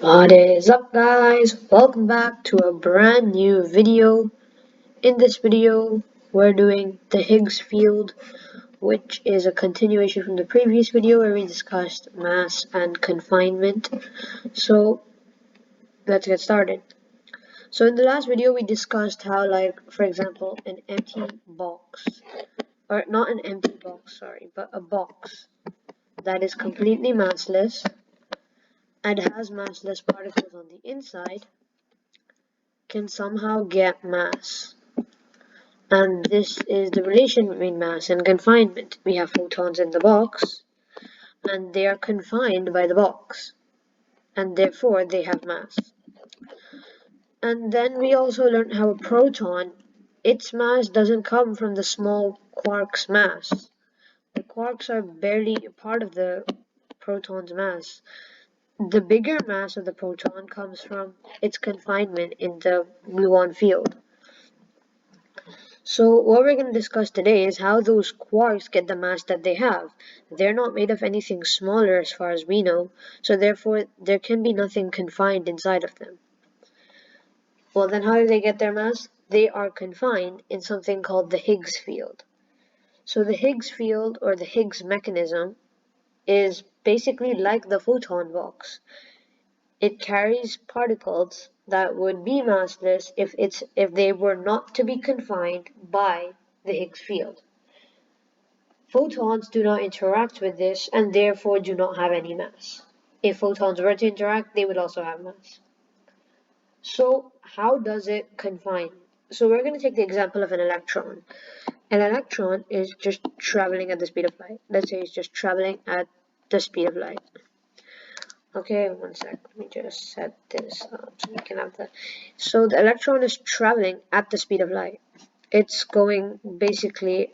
What is up, guys? Welcome back to a brand new video. In this video we're doing the Higgs field, which is a continuation from the previous video where we discussed mass and confinement. So let's get started. So in the last video we discussed how, like, for example, an empty box, or not an empty box, sorry, but a box that is completely massless and has massless particles on the inside can somehow get mass. And this is the relation between mass and confinement. We have photons in the box, and they are confined by the box, and therefore they have mass. And then we also learned how a proton, its mass doesn't come from the small quark's mass. The quarks are barely part of the proton's mass. The bigger mass of the proton comes from its confinement in the gluon field. So what we're going to discuss today is how those quarks get the mass that they have. They're not made of anything smaller as far as we know, so therefore there can be nothing confined inside of them. Well, then how do they get their mass? They are confined in something called the Higgs field. So the Higgs field, or the Higgs mechanism, is basically like the photon box. It carries particles that would be massless if they were not to be confined by the Higgs field. Photons do not interact with this and therefore do not have any mass. If photons were to interact, they would also have mass. So how does it confine? So we're going to take the example of an electron. An electron is just traveling at the speed of light. Let's say it's just traveling at the speed of light. Okay, one sec. Let me just set this up so we can have that. So the electron is traveling at the speed of light. It's going basically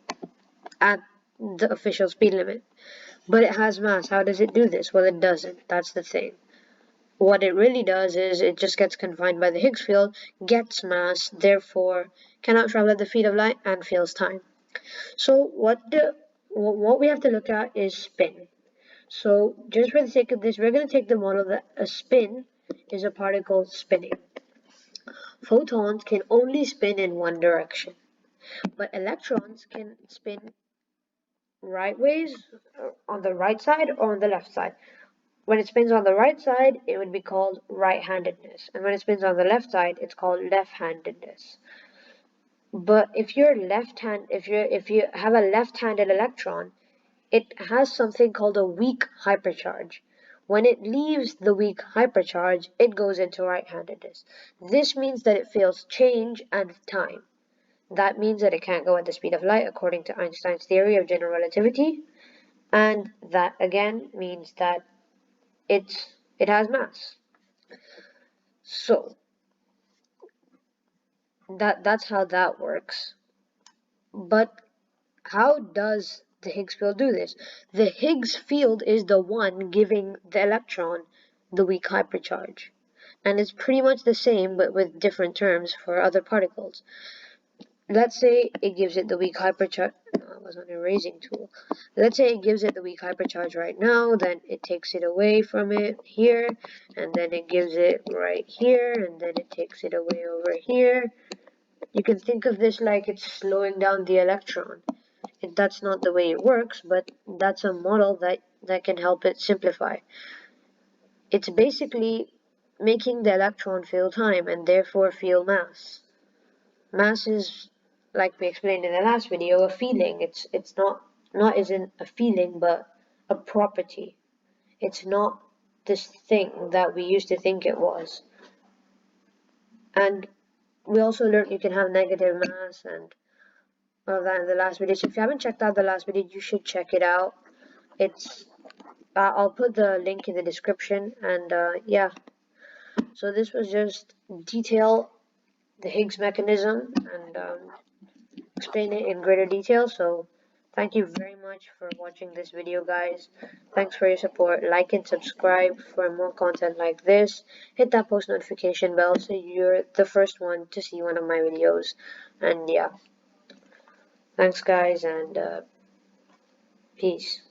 at the official speed limit. But it has mass. How does it do this? Well, it doesn't. That's the thing. What it really does is it just gets confined by the Higgs field, gets mass, therefore cannot travel at the speed of light, and feels time. So what we have to look at is spin. So just for the sake of this, we're going to take the model that a spin is a particle spinning. Photons can only spin in one direction, but electrons can spin right ways, on the right side or on the left side. When it spins on the right side, it would be called right-handedness, and when it spins on the left side, it's called left-handedness. But if you have a left-handed electron, it has something called a weak hypercharge. When it leaves the weak hypercharge, it goes into right-handedness. This means that it feels change and time. That means that it can't go at the speed of light according to Einstein's theory of general relativity, and that again means that it has mass. So that's how that works. But how does the Higgs field do this? The Higgs field is the one giving the electron the weak hypercharge. And it's pretty much the same, but with different terms for other particles. Let's say it gives it the weak hypercharge. No, I was on an erasing tool. Let's say it gives it the weak hypercharge right now, then it takes it away from it here, and then it gives it right here, and then it takes it away over here. You can think of this like it's slowing down the electron. That's not the way it works, but that's a model that can help it simplify. It's basically making the electron feel time and therefore feel mass. Mass is, like we explained in the last video, a feeling. It's not isn't a feeling, but a property. It's not this thing that we used to think it was. And we also learned you can have negative mass and all that in the last video. So if you haven't checked out the last video, you should check it out. It's I'll put the link in the description, and yeah. So this was just detail the Higgs mechanism and explain it in greater detail. So thank you very much for watching this video, guys. Thanks for your support. Like and subscribe for more content like this. Hit that post notification bell so you're the first one to see one of my videos. And yeah, thanks guys, and peace.